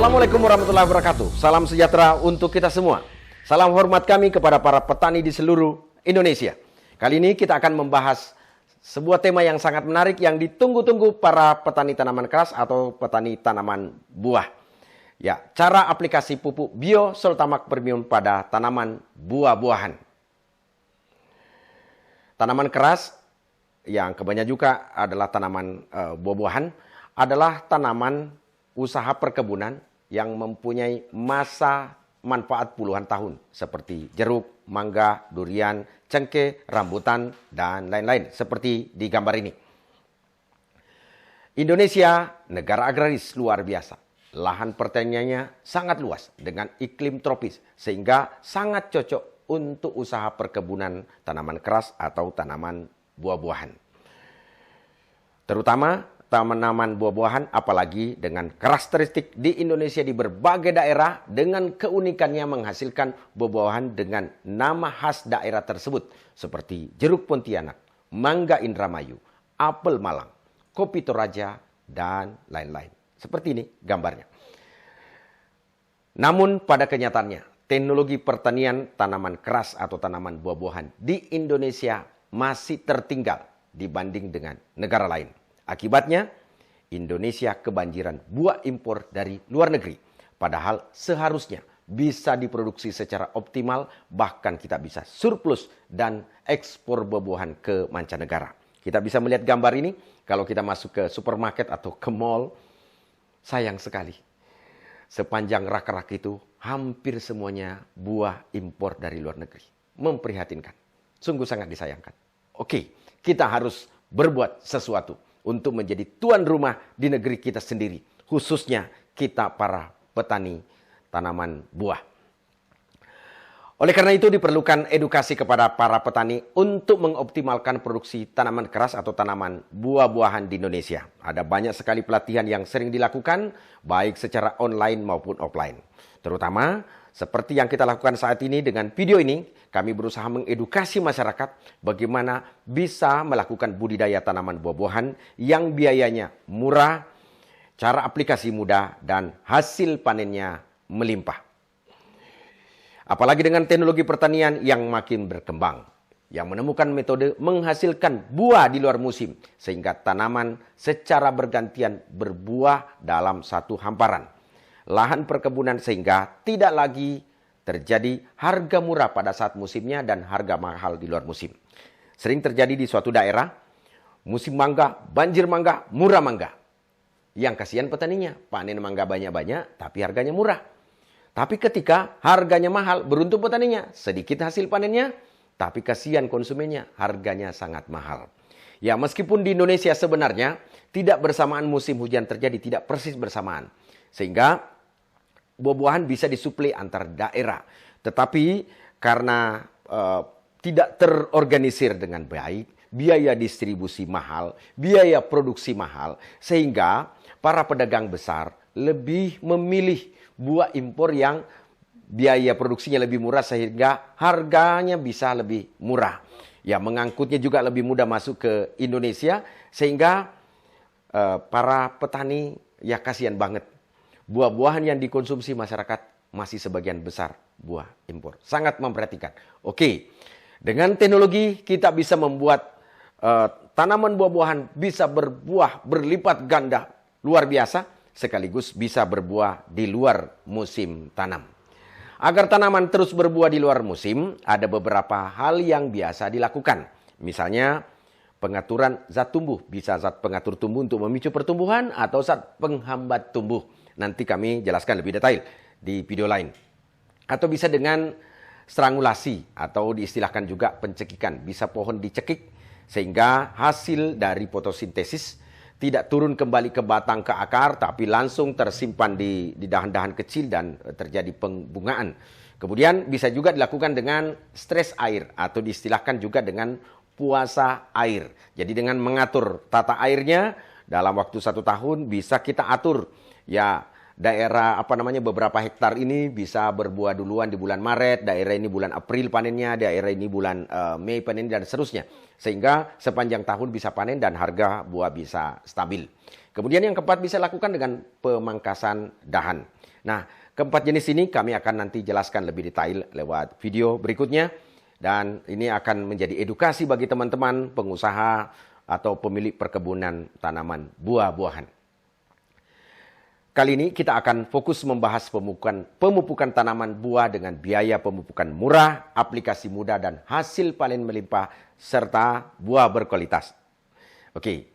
Assalamualaikum warahmatullahi wabarakatuh. Salam sejahtera untuk kita semua. Salam hormat kami kepada para petani di seluruh Indonesia. Kali ini kita akan membahas sebuah tema yang sangat menarik yang ditunggu-tunggu para petani tanaman keras atau petani tanaman buah. Ya, cara aplikasi pupuk Biosoltamak Premium pada tanaman buah-buahan. Tanaman keras yang kebanyakan juga adalah tanaman buah-buahan adalah tanaman usaha perkebunan yang mempunyai masa manfaat puluhan tahun seperti jeruk, mangga, durian, cengkeh, rambutan, dan lain-lain seperti di gambar ini. Indonesia negara agraris luar biasa. Lahan pertaniannya sangat luas dengan iklim tropis sehingga sangat cocok untuk usaha perkebunan tanaman keras atau tanaman buah-buahan. Terutama tanaman buah-buahan apalagi dengan karakteristik di Indonesia di berbagai daerah dengan keunikannya menghasilkan buah-buahan dengan nama khas daerah tersebut seperti jeruk Pontianak, mangga Indramayu, apel Malang, kopi Toraja, dan lain-lain. Seperti ini gambarnya. Namun pada kenyataannya teknologi pertanian tanaman keras atau tanaman buah-buahan di Indonesia masih tertinggal dibanding dengan negara lain. Akibatnya, Indonesia kebanjiran buah impor dari luar negeri. Padahal seharusnya bisa diproduksi secara optimal, bahkan kita bisa surplus dan ekspor buah-buahan ke mancanegara. Kita bisa melihat gambar ini, kalau kita masuk ke supermarket atau ke mall, sayang sekali. Sepanjang rak-rak itu, hampir semuanya buah impor dari luar negeri. Memprihatinkan. Sungguh sangat disayangkan. Oke, kita harus berbuat sesuatu untuk menjadi tuan rumah di negeri kita sendiri. Khususnya kita para petani tanaman buah. Oleh karena itu diperlukan edukasi kepada para petani untuk mengoptimalkan produksi tanaman keras atau tanaman buah-buahan di Indonesia. Ada banyak sekali pelatihan yang sering dilakukan baik secara online maupun offline. Terutama seperti yang kita lakukan saat ini dengan video ini, kami berusaha mengedukasi masyarakat bagaimana bisa melakukan budidaya tanaman buah-buahan yang biayanya murah, cara aplikasi mudah, dan hasil panennya melimpah. Apalagi dengan teknologi pertanian yang makin berkembang, yang menemukan metode menghasilkan buah di luar musim, sehingga tanaman secara bergantian berbuah dalam satu hamparan lahan perkebunan sehingga tidak lagi terjadi harga murah pada saat musimnya dan harga mahal di luar musim. Sering terjadi di suatu daerah, musim mangga, banjir mangga, murah mangga. Yang kasihan petaninya, panen mangga banyak-banyak tapi harganya murah. Tapi ketika harganya mahal, beruntung petaninya, sedikit hasil panennya, tapi kasihan konsumennya, harganya sangat mahal. Ya, meskipun di Indonesia sebenarnya tidak bersamaan musim hujan terjadi, tidak persis bersamaan. Sehingga buah-buahan bisa disuplai antar daerah. Tetapi karena tidak terorganisir dengan baik, biaya distribusi mahal, biaya produksi mahal, sehingga para pedagang besar lebih memilih buah impor yang biaya produksinya lebih murah sehingga harganya bisa lebih murah. Ya, mengangkutnya juga lebih mudah masuk ke Indonesia sehingga para petani ya kasihan banget. Buah-buahan yang dikonsumsi masyarakat masih sebagian besar buah impor. Sangat memperhatikan. Oke, dengan teknologi kita bisa membuat tanaman buah-buahan bisa berbuah berlipat ganda luar biasa, sekaligus bisa berbuah di luar musim tanam. Agar tanaman terus berbuah di luar musim, ada beberapa hal yang biasa dilakukan. Misalnya, pengaturan zat tumbuh. Bisa zat pengatur tumbuh untuk memicu pertumbuhan atau zat penghambat tumbuh. Nanti kami jelaskan lebih detail di video lain. Atau bisa dengan strangulasi atau diistilahkan juga pencekikan. Bisa pohon dicekik sehingga hasil dari fotosintesis tidak turun kembali ke batang ke akar tapi langsung tersimpan di dahan-dahan kecil dan terjadi pembungaan. Kemudian bisa juga dilakukan dengan stres air atau diistilahkan juga dengan puasa air. Jadi dengan mengatur tata airnya dalam waktu 1 tahun bisa kita atur ya daerah beberapa hektar ini bisa berbuah duluan di bulan Maret, daerah ini bulan April panennya, daerah ini bulan Mei panen dan seterusnya. Sehingga sepanjang tahun bisa panen dan harga buah bisa stabil. Kemudian yang keempat bisa lakukan dengan pemangkasan dahan. Nah, keempat jenis ini kami akan nanti jelaskan lebih detail lewat video berikutnya. Dan ini akan menjadi edukasi bagi teman-teman pengusaha atau pemilik perkebunan tanaman buah-buahan. Kali ini kita akan fokus membahas pemupukan tanaman buah dengan biaya pemupukan murah, aplikasi mudah, dan hasil panen melimpah, serta buah berkualitas. Oke,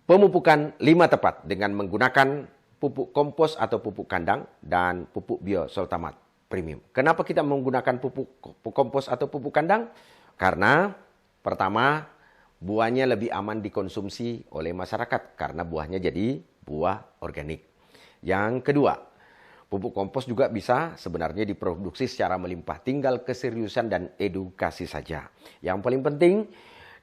pemupukan 5 tepat dengan menggunakan pupuk kompos atau pupuk kandang dan pupuk biosoltamat premium. Kenapa kita menggunakan pupuk kompos atau pupuk kandang? Karena pertama, buahnya lebih aman dikonsumsi oleh masyarakat karena buahnya jadi buah organik. Yang kedua, pupuk kompos juga bisa sebenarnya diproduksi secara melimpah, tinggal keseriusan dan edukasi saja. Yang paling penting,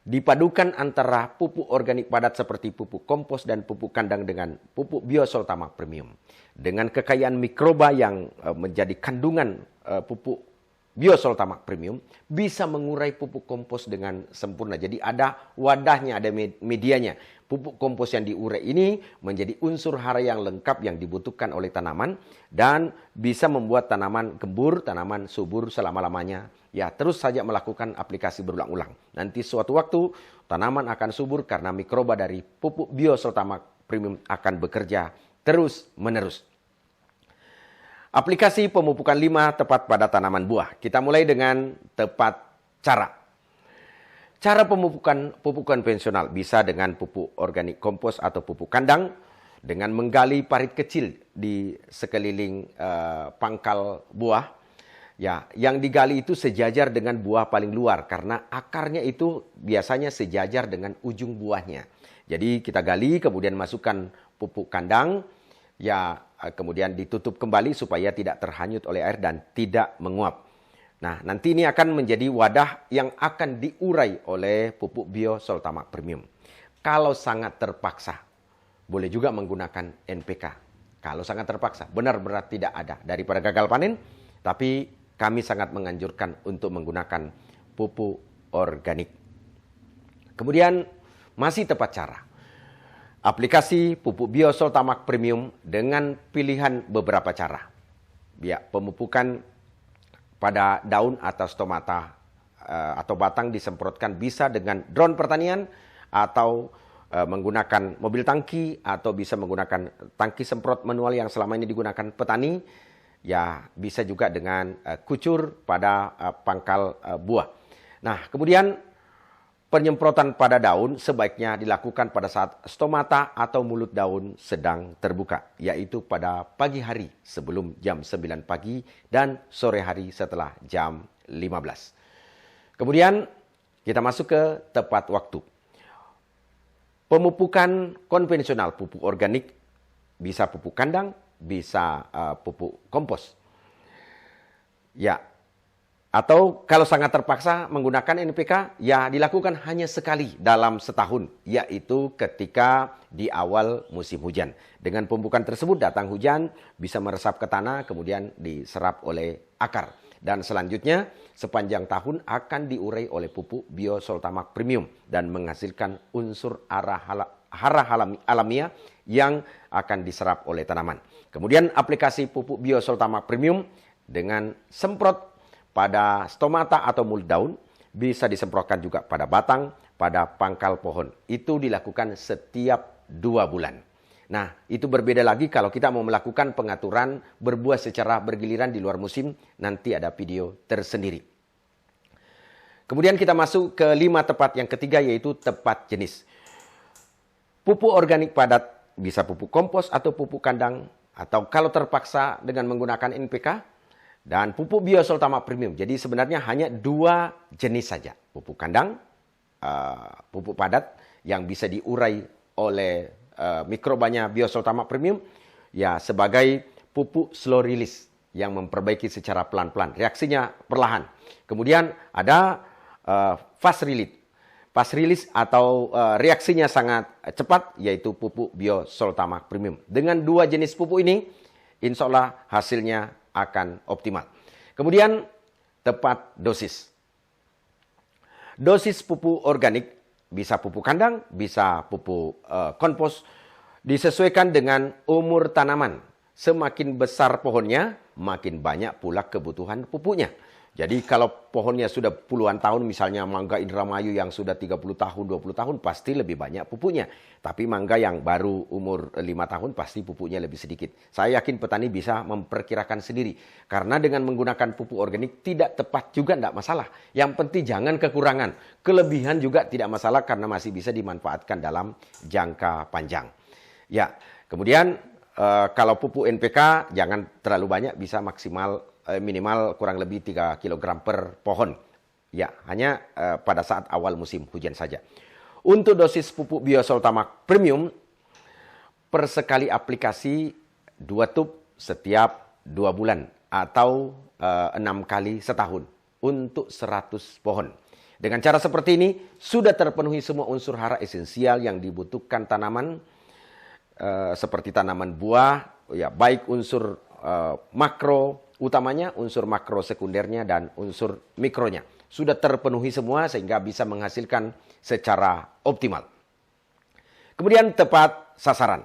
dipadukan antara pupuk organik padat seperti pupuk kompos dan pupuk kandang dengan pupuk biosoltamat premium. Dengan kekayaan mikroba yang menjadi kandungan pupuk biosoltamat premium, bisa mengurai pupuk kompos dengan sempurna. Jadi ada wadahnya, ada medianya. Pupuk kompos yang diurai ini menjadi unsur hara yang lengkap yang dibutuhkan oleh tanaman dan bisa membuat tanaman gembur, tanaman subur selama-lamanya. Ya, terus saja melakukan aplikasi berulang-ulang. Nanti suatu waktu tanaman akan subur karena mikroba dari pupuk biosoltamat premium akan bekerja terus-menerus. Aplikasi pemupukan 5 tepat pada tanaman buah. Kita mulai dengan tepat cara. Cara pemupukan konvensional bisa dengan pupuk organik kompos atau pupuk kandang dengan menggali parit kecil di sekeliling pangkal buah. Ya, yang digali itu sejajar dengan buah paling luar karena akarnya itu biasanya sejajar dengan ujung buahnya. Jadi kita gali kemudian masukkan pupuk kandang, ya kemudian ditutup kembali supaya tidak terhanyut oleh air dan tidak menguap. Nah, nanti ini akan menjadi wadah yang akan diurai oleh pupuk biosoltamat premium. Kalau sangat terpaksa, boleh juga menggunakan NPK. Kalau sangat terpaksa, benar-benar tidak ada. Daripada gagal panen, tapi kami sangat menganjurkan untuk menggunakan pupuk organik. Kemudian, masih tepat cara. Aplikasi pupuk biosoltamat premium dengan pilihan beberapa cara. Ya, pemupukan pada daun atau stomata atau batang disemprotkan bisa dengan drone pertanian atau menggunakan mobil tangki atau bisa menggunakan tangki semprot manual yang selama ini digunakan petani. Ya, bisa juga dengan kucur pada pangkal buah. Nah, kemudian penyemprotan pada daun sebaiknya dilakukan pada saat stomata atau mulut daun sedang terbuka, yaitu pada pagi hari sebelum jam 9 pagi dan sore hari setelah jam 15. Kemudian kita masuk ke tepat waktu. Pemupukan konvensional, pupuk organik, bisa pupuk kandang, bisa pupuk kompos. Ya, atau kalau sangat terpaksa menggunakan NPK, ya dilakukan hanya sekali dalam setahun, yaitu ketika di awal musim hujan. Dengan pemupukan tersebut datang hujan, bisa meresap ke tanah, kemudian diserap oleh akar. Dan selanjutnya sepanjang tahun akan diurai oleh pupuk biosoltamat premium dan menghasilkan unsur hara alamiah yang akan diserap oleh tanaman. Kemudian aplikasi pupuk biosoltamat premium dengan semprot pada stomata atau mulut daun, bisa disemprotkan juga pada batang, pada pangkal pohon. Itu dilakukan setiap 2 bulan. Nah, itu berbeda lagi kalau kita mau melakukan pengaturan berbuah secara bergiliran di luar musim, nanti ada video tersendiri. Kemudian kita masuk ke 5 tepat yang ketiga, yaitu tepat jenis. Pupuk organik padat bisa pupuk kompos atau pupuk kandang, atau kalau terpaksa dengan menggunakan NPK, dan pupuk biosoltamat premium. Jadi sebenarnya hanya 2 jenis saja. Pupuk kandang, pupuk padat yang bisa diurai oleh mikrobanya biosoltamat premium. Ya, sebagai pupuk slow release yang memperbaiki secara pelan-pelan. Reaksinya perlahan. Kemudian ada fast release. pas rilis atau reaksinya sangat cepat, yaitu pupuk Biosoltamax Premium. Dengan 2 jenis pupuk ini, insya Allah hasilnya akan optimal. Kemudian tepat dosis. Dosis pupuk organik, bisa pupuk kandang, bisa pupuk kompos, disesuaikan dengan umur tanaman. Semakin besar pohonnya, makin banyak pula kebutuhan pupuknya. Jadi kalau pohonnya sudah puluhan tahun, misalnya mangga Indramayu yang sudah 30 tahun, 20 tahun, pasti lebih banyak pupuknya. Tapi mangga yang baru umur 5 tahun, pasti pupuknya lebih sedikit. Saya yakin petani bisa memperkirakan sendiri. Karena dengan menggunakan pupuk organik tidak tepat juga tidak masalah. Yang penting jangan kekurangan. Kelebihan juga tidak masalah karena masih bisa dimanfaatkan dalam jangka panjang. Ya, kemudian kalau pupuk NPK jangan terlalu banyak, bisa minimal kurang lebih 3 kg per pohon. Ya, hanya pada saat awal musim hujan saja. Untuk dosis pupuk Biosoltamax Premium, per sekali aplikasi 2 tub setiap 2 bulan atau 6 kali setahun untuk 100 pohon. Dengan cara seperti ini, sudah terpenuhi semua unsur hara esensial yang dibutuhkan tanaman, seperti tanaman buah, ya baik unsur makro utamanya, unsur makro sekundernya, dan unsur mikronya. Sudah terpenuhi semua sehingga bisa menghasilkan secara optimal. Kemudian tepat sasaran.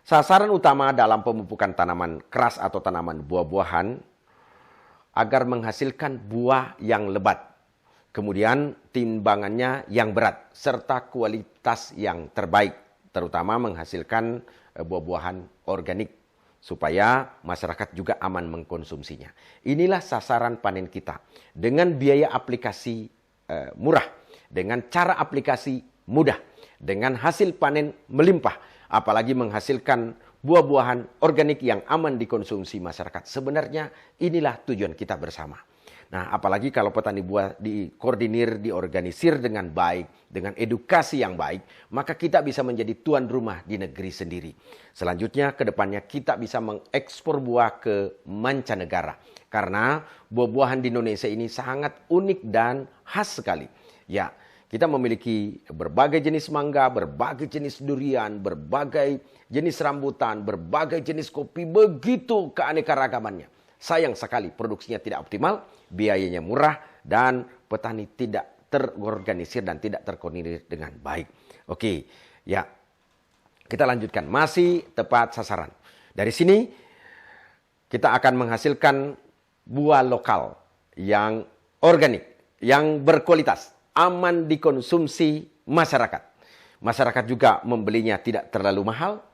Sasaran utama dalam pemupukan tanaman keras atau tanaman buah-buahan agar menghasilkan buah yang lebat. Kemudian timbangannya yang berat serta kualitas yang terbaik, terutama menghasilkan buah-buahan organik supaya masyarakat juga aman mengkonsumsinya. Inilah sasaran panen kita. Dengan biaya aplikasi murah, dengan cara aplikasi mudah, dengan hasil panen melimpah, apalagi menghasilkan buah-buahan organik yang aman dikonsumsi masyarakat. Sebenarnya inilah tujuan kita bersama. Nah, apalagi kalau petani buah dikoordinir, diorganisir dengan baik, dengan edukasi yang baik, maka kita bisa menjadi tuan rumah di negeri sendiri. Selanjutnya, ke depannya kita bisa mengekspor buah ke mancanegara. Karena buah-buahan di Indonesia ini sangat unik dan khas sekali. Ya, kita memiliki berbagai jenis mangga, berbagai jenis durian, berbagai jenis rambutan, berbagai jenis kopi, begitu keanekaragamannya. Sayang sekali produksinya tidak optimal, biayanya murah, dan petani tidak terorganisir dan tidak terkoordinir dengan baik. Oke, ya kita lanjutkan. Masih tepat sasaran. Dari sini kita akan menghasilkan buah lokal yang organik, yang berkualitas, aman dikonsumsi masyarakat. Masyarakat juga membelinya tidak terlalu mahal.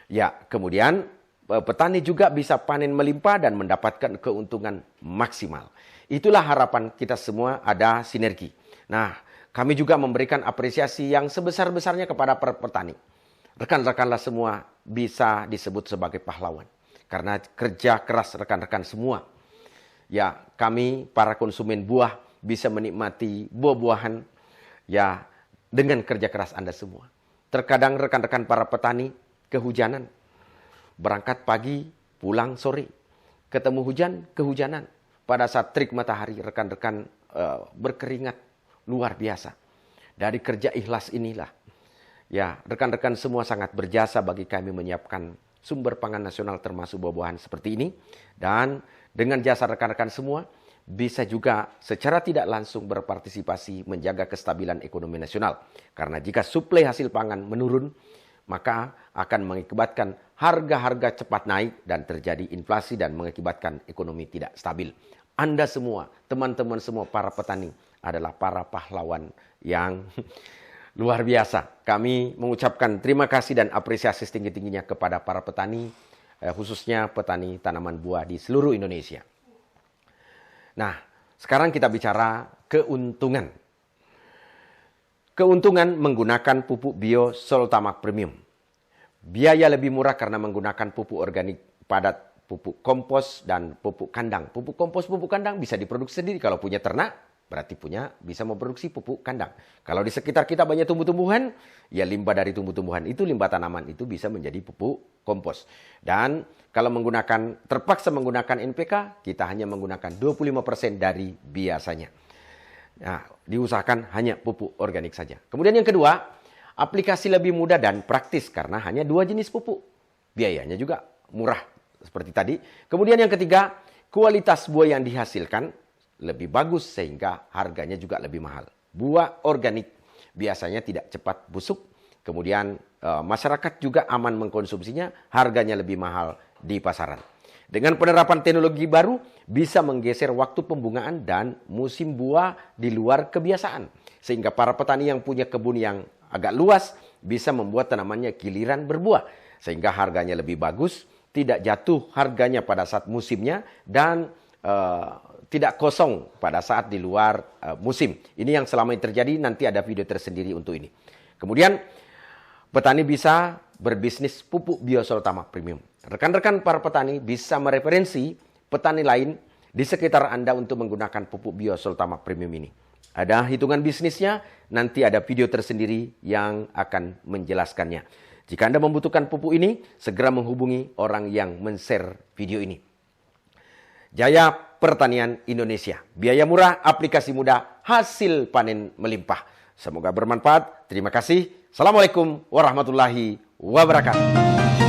Ya, kemudian petani juga bisa panen melimpah dan mendapatkan keuntungan maksimal. Itulah harapan kita semua, ada sinergi. Nah, kami juga memberikan apresiasi yang sebesar-besarnya kepada para petani. Rekan-rekanlah semua bisa disebut sebagai pahlawan. Karena kerja keras rekan-rekan semua. Ya, kami para konsumen buah bisa menikmati buah-buahan ya dengan kerja keras Anda semua. Terkadang rekan-rekan para petani kehujanan. Berangkat pagi, pulang sore. Ketemu hujan, kehujanan. Pada saat terik matahari, rekan-rekan berkeringat luar biasa. Dari kerja ikhlas inilah, ya rekan-rekan semua sangat berjasa bagi kami menyiapkan sumber pangan nasional termasuk buah-buahan seperti ini. Dan dengan jasa rekan-rekan semua, bisa juga secara tidak langsung berpartisipasi menjaga kestabilan ekonomi nasional. Karena jika suplai hasil pangan menurun, maka akan mengakibatkan harga-harga cepat naik dan terjadi inflasi dan mengakibatkan ekonomi tidak stabil. Anda semua, teman-teman semua, para petani adalah para pahlawan yang luar biasa. Kami mengucapkan terima kasih dan apresiasi setinggi-tingginya kepada para petani, khususnya petani tanaman buah di seluruh Indonesia. Nah, sekarang kita bicara keuntungan. Keuntungan menggunakan pupuk Biosoltamax Premium. Biaya lebih murah karena menggunakan pupuk organik padat, pupuk kompos, dan pupuk kandang. Pupuk kompos, pupuk kandang bisa diproduksi sendiri. Kalau punya ternak, berarti bisa memproduksi pupuk kandang. Kalau di sekitar kita banyak tumbuh-tumbuhan, ya limbah dari tumbuh-tumbuhan itu, limbah tanaman itu bisa menjadi pupuk kompos. Dan kalau terpaksa menggunakan NPK, kita hanya menggunakan 25% dari biasanya. Nah, diusahakan hanya pupuk organik saja. Kemudian yang kedua, aplikasi lebih mudah dan praktis karena hanya 2 jenis pupuk. Biayanya juga murah seperti tadi. Kemudian yang ketiga, kualitas buah yang dihasilkan lebih bagus sehingga harganya juga lebih mahal. Buah organik biasanya tidak cepat busuk. Kemudian masyarakat juga aman mengkonsumsinya, harganya lebih mahal di pasaran. Dengan penerapan teknologi baru, bisa menggeser waktu pembungaan dan musim buah di luar kebiasaan. Sehingga para petani yang punya kebun yang agak luas, bisa membuat tanamannya giliran berbuah. Sehingga harganya lebih bagus, tidak jatuh harganya pada saat musimnya, dan tidak kosong pada saat di luar musim. Ini yang selama ini terjadi, nanti ada video tersendiri untuk ini. Kemudian, petani bisa berbisnis pupuk biosoltama premium. Rekan-rekan para petani bisa mereferensi petani lain di sekitar Anda untuk menggunakan pupuk biosoltama premium ini. Ada hitungan bisnisnya, nanti ada video tersendiri yang akan menjelaskannya. Jika Anda membutuhkan pupuk ini, segera menghubungi orang yang men-share video ini. Jaya Pertanian Indonesia. Biaya murah, aplikasi mudah, hasil panen melimpah. Semoga bermanfaat. Terima kasih. Assalamualaikum warahmatullahi wabarakatuh.